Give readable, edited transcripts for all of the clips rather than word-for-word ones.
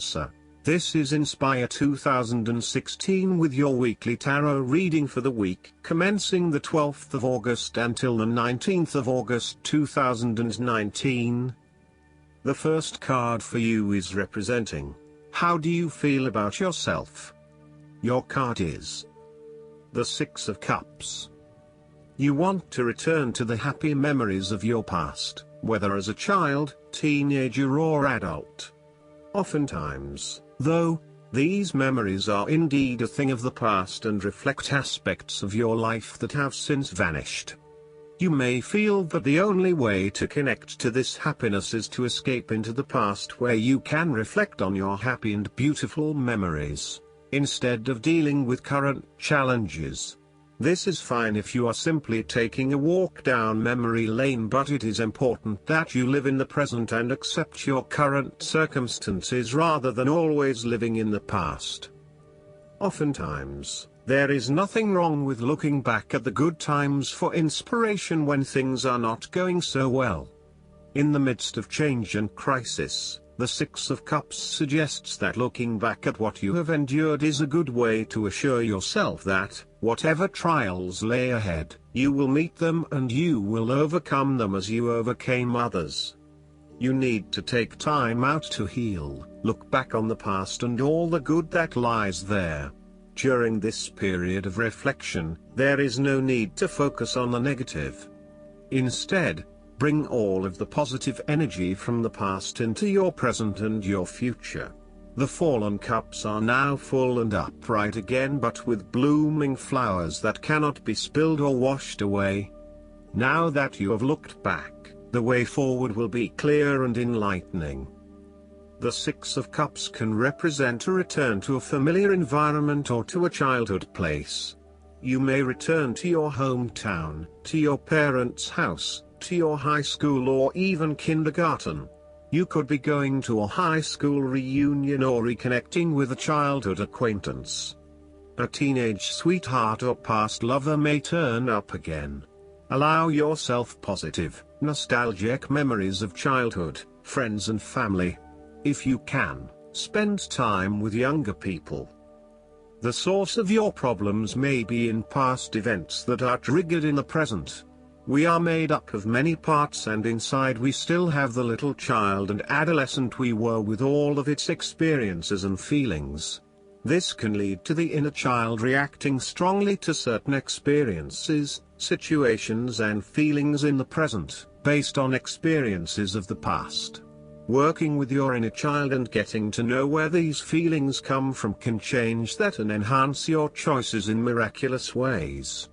Cancer. This is Inspire 2016 with your weekly tarot reading for the week commencing the 12th of August until the 19th of August 2019. The first card for you is representing, how do you feel about yourself? Your card is the Six of Cups. You want to return to the happy memories of your past, whether as a child, teenager or adult. Oftentimes, though, these memories are indeed a thing of the past and reflect aspects of your life that have since vanished. You may feel that the only way to connect to this happiness is to escape into the past where you can reflect on your happy and beautiful memories, instead of dealing with current challenges. This is fine if you are simply taking a walk down memory lane, but it is important that you live in the present and accept your current circumstances rather than always living in the past. Oftentimes, there is nothing wrong with looking back at the good times for inspiration when things are not going so well. In the midst of change and crisis, the Six of Cups suggests that looking back at what you have endured is a good way to assure yourself that, whatever trials lay ahead, you will meet them and you will overcome them as you overcame others. You need to take time out to heal, look back on the past and all the good that lies there. During this period of reflection, there is no need to focus on the negative. Instead, bring all of the positive energy from the past into your present and your future. The fallen cups are now full and upright again, but with blooming flowers that cannot be spilled or washed away. Now that you have looked back, the way forward will be clear and enlightening. The Six of Cups can represent a return to a familiar environment or to a childhood place. You may return to your hometown, to your parents' house, to your high school or even kindergarten. You could be going to a high school reunion or reconnecting with a childhood acquaintance. A teenage sweetheart or past lover may turn up again. Allow yourself positive, nostalgic memories of childhood, friends and family. If you can, spend time with younger people. The source of your problems may be in past events that are triggered in the present. We are made up of many parts and inside we still have the little child and adolescent we were with all of its experiences and feelings. This can lead to the inner child reacting strongly to certain experiences, situations and feelings in the present, based on experiences of the past. Working with your inner child and getting to know where these feelings come from can change that and enhance your choices in miraculous ways.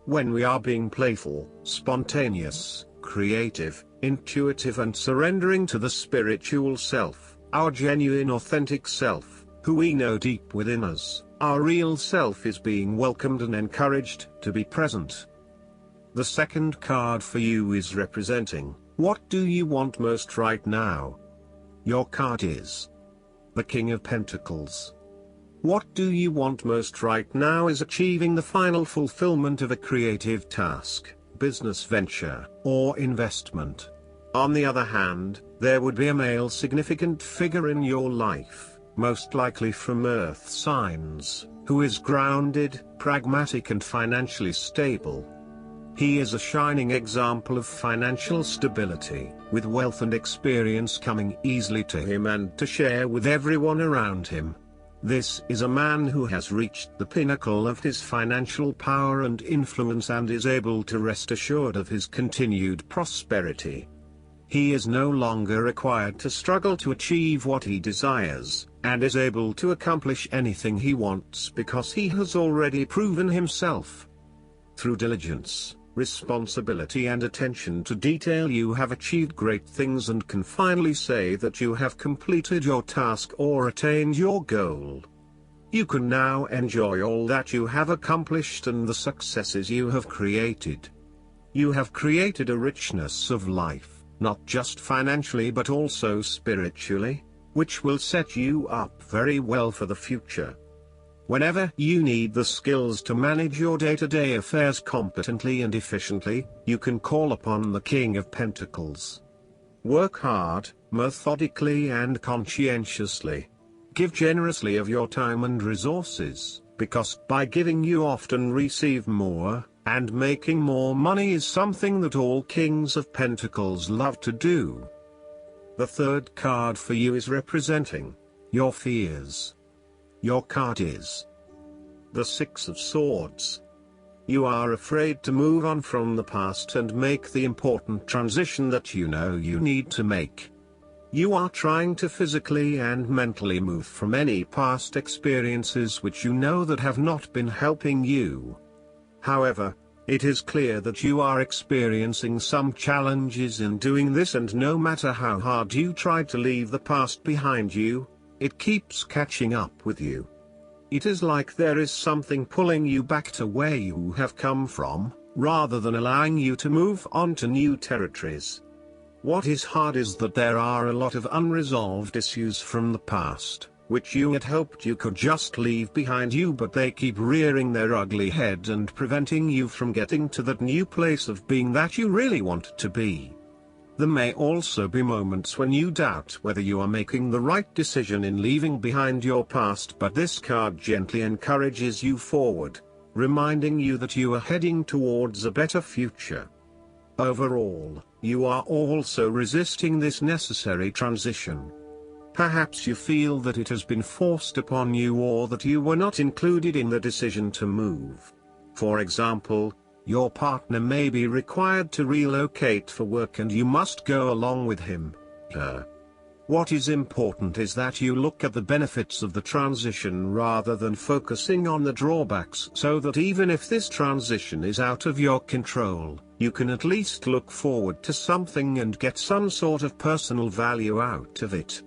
When we are being playful, spontaneous, creative, intuitive and surrendering to the spiritual self, our genuine authentic self, who we know deep within us, our real self is being welcomed and encouraged to be present. The second card for you is representing, what do you want most right now? Your card is the King of Pentacles. What do you want most right now is achieving the final fulfillment of a creative task, business venture, or investment. On the other hand, there would be a male significant figure in your life, most likely from earth signs, who is grounded, pragmatic and financially stable. He is a shining example of financial stability, with wealth and experience coming easily to him and to share with everyone around him. This is a man who has reached the pinnacle of his financial power and influence and is able to rest assured of his continued prosperity. He is no longer required to struggle to achieve what he desires, and is able to accomplish anything he wants because he has already proven himself. Through diligence, responsibility and attention to detail you have achieved great things and can finally say that you have completed your task or attained your goal. You can now enjoy all that you have accomplished and the successes you have created. You have created a richness of life, not just financially but also spiritually, which will set you up very well for the future. Whenever you need the skills to manage your day-to-day affairs competently and efficiently, you can call upon the King of Pentacles. Work hard, methodically and conscientiously. give generously of your time and resources, because by giving you often receive more, and making more money is something that all kings of pentacles love to do. The third card for you is representing your fears. Your card is the Six of Swords. You are afraid to move on from the past and make the important transition that you know you need to make. You are trying to physically and mentally move from any past experiences which you know that have not been helping you. However, it is clear that you are experiencing some challenges in doing this, and no matter how hard you try to leave the past behind you, it keeps catching up with you. It is like there is something pulling you back to where you have come from, rather than allowing you to move on to new territories. What is hard is that there are a lot of unresolved issues from the past, which you had hoped you could just leave behind you, but they keep rearing their ugly head and preventing you from getting to that new place of being that you really want to be. There may also be moments when you doubt whether you are making the right decision in leaving behind your past, but this card gently encourages you forward, reminding you that you are heading towards a better future. Overall, you are also resisting this necessary transition. Perhaps you feel that it has been forced upon you, or that you were not included in the decision to move. For example, your partner may be required to relocate for work and you must go along with him, her. What is important is that you look at the benefits of the transition rather than focusing on the drawbacks, so that even if this transition is out of your control, you can at least look forward to something and get some sort of personal value out of it.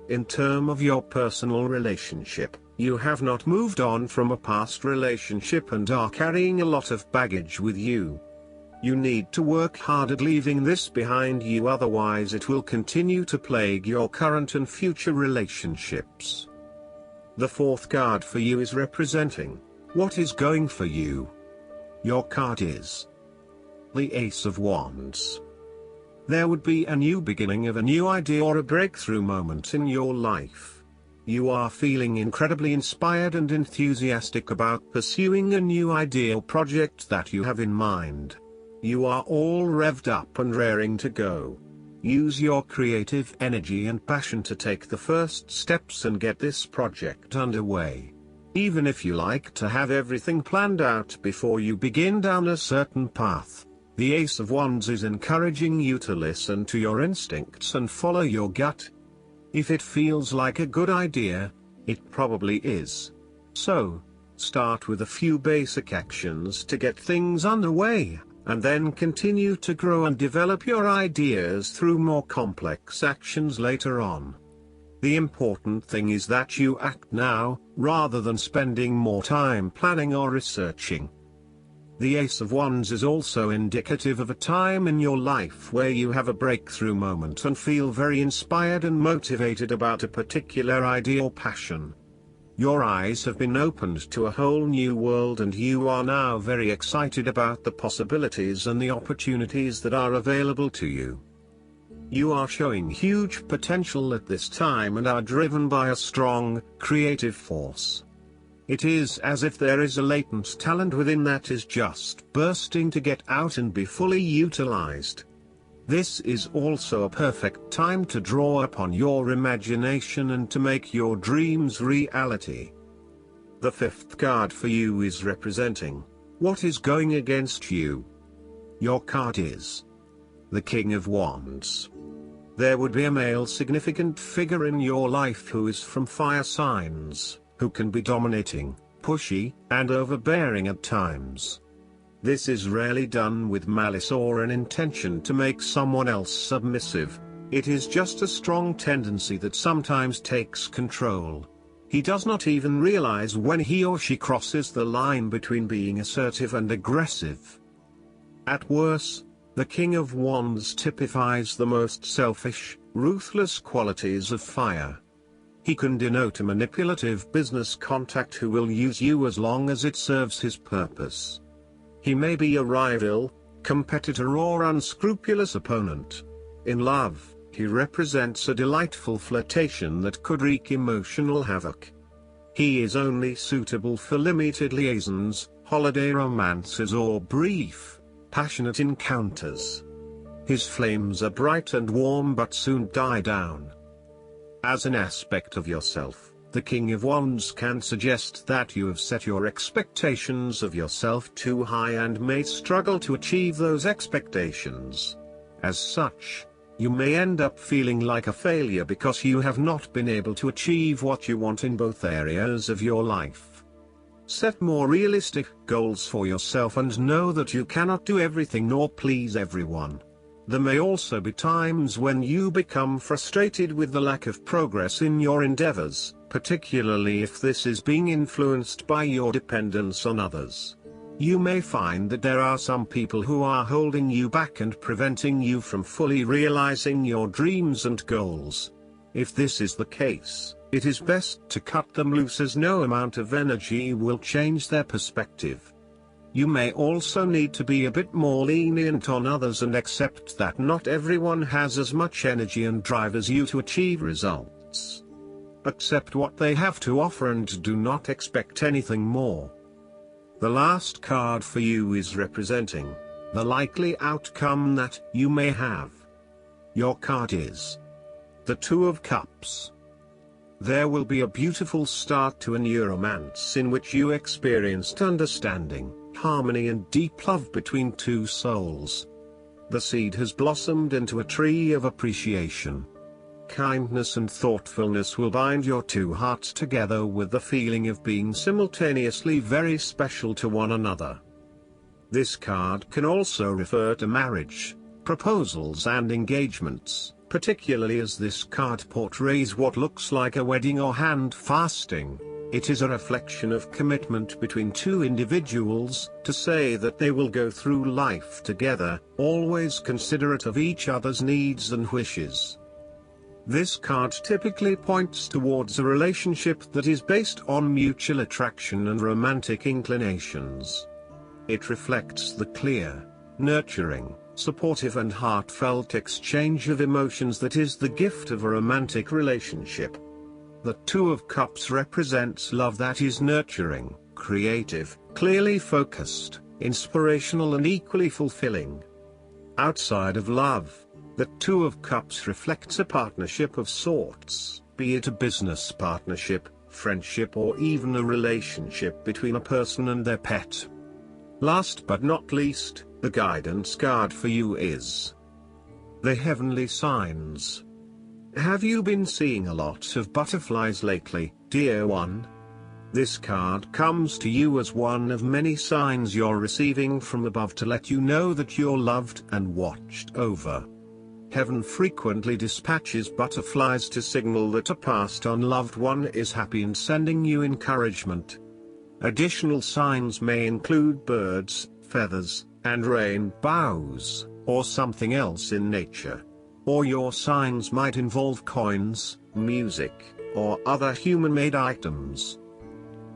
In terms of your personal relationship, you have not moved on from a past relationship and are carrying a lot of baggage with you. You need to work hard at leaving this behind you, otherwise it will continue to plague your current and future relationships. The fourth card for you is representing what is going for you. Your card is the Ace of Wands. There would be a new beginning of a new idea or a breakthrough moment in your life. You are feeling incredibly inspired and enthusiastic about pursuing a new idea or project that you have in mind. You are all revved up and raring to go. Use your creative energy and passion to take the first steps and get this project underway. Even if you like to have everything planned out before you begin down a certain path, the Ace of Wands is encouraging you to listen to your instincts and follow your gut. If it feels like a good idea, it probably is. So, start with a few basic actions to get things underway, and then continue to grow and develop your ideas through more complex actions later on. The important thing is that you act now, rather than spending more time planning or researching. The Ace of Wands is also indicative of a time in your life where you have a breakthrough moment and feel very inspired and motivated about a particular idea or passion. Your eyes have been opened to a whole new world and you are now very excited about the possibilities and the opportunities that are available to you. You are showing huge potential at this time and are driven by a strong, creative force. It is as if there is a latent talent within that is just bursting to get out and be fully utilized. This is also a perfect time to draw upon your imagination and to make your dreams reality. The fifth card for you is representing what is going against you. Your card is the King of Wands. There would be a male significant figure in your life who is from fire signs, who can be dominating, pushy, and overbearing at times. This is rarely done with malice or an intention to make someone else submissive. It is just a strong tendency that sometimes takes control. He does not even realize when he or she crosses the line between being assertive and aggressive. At worst, the King of Wands typifies the most selfish, ruthless qualities of fire. He can denote a manipulative business contact who will use you as long as it serves his purpose. He may be a rival, competitor or unscrupulous opponent. In love, He represents a delightful flirtation that could wreak emotional havoc. He is only suitable for limited liaisons, holiday romances or brief, passionate encounters. His flames are bright and warm but soon die down. As an aspect of yourself, the King of Wands can suggest that you have set your expectations of yourself too high and may struggle to achieve those expectations. As such, you may end up feeling like a failure because you have not been able to achieve what you want in both areas of your life. Set more realistic goals for yourself and know that you cannot do everything nor please everyone. There may also be times when you become frustrated with the lack of progress in your endeavors, particularly if this is being influenced by your dependence on others. You may find that there are some people who are holding you back and preventing you from fully realizing your dreams and goals. If this is the case, it is best to cut them loose as no amount of energy will change their perspective. You may also need to be a bit more lenient on others and accept that not everyone has as much energy and drive as you to achieve results. Accept what they have to offer and do not expect anything more. The last card for you is representing the likely outcome that you may have. Your card is the Two of Cups. There will be a beautiful start to a new romance in which you experienced understanding, harmony and deep love between two souls. The seed has blossomed into a tree of appreciation. Kindness and thoughtfulness will bind your two hearts together with the feeling of being simultaneously very special to one another. This card can also refer to marriage, proposals and engagements, particularly as this card portrays what looks like a wedding or hand fasting. It is a reflection of commitment between two individuals, to say that they will go through life together, always considerate of each other's needs and wishes. This card typically points towards a relationship that is based on mutual attraction and romantic inclinations. It reflects the clear, nurturing, supportive and heartfelt exchange of emotions that is the gift of a romantic relationship. The Two of Cups represents love that is nurturing, creative, clearly focused, inspirational and equally fulfilling. Outside of love, the Two of Cups reflects a partnership of sorts, be it a business partnership, friendship or even a relationship between a person and their pet. Last but not least, the guidance card for you is the Heavenly Signs. Have you been seeing a lot of butterflies lately, dear one? This card comes to you as one of many signs you're receiving from above to let you know that you're loved and watched over. Heaven frequently dispatches butterflies to signal that a passed-on loved one is happy and sending you encouragement. Additional signs may include birds, feathers, and rainbows, or something else in nature. Or your signs might involve coins, music, or other human-made items.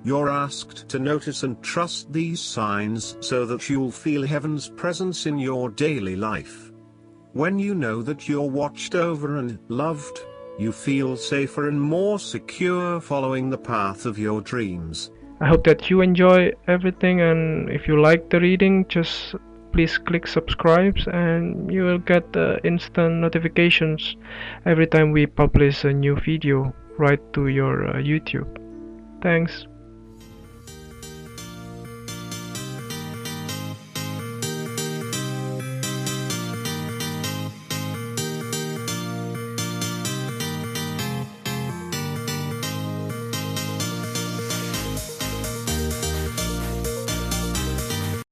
You're asked to notice and trust these signs so that you'll feel heaven's presence in your daily life. When you know that you're watched over and loved, you feel safer and more secure following the path of your dreams. I hope that you enjoy everything, and if you like the reading, just please click subscribe and you will get instant notifications every time we publish a new video right to your YouTube. Thanks.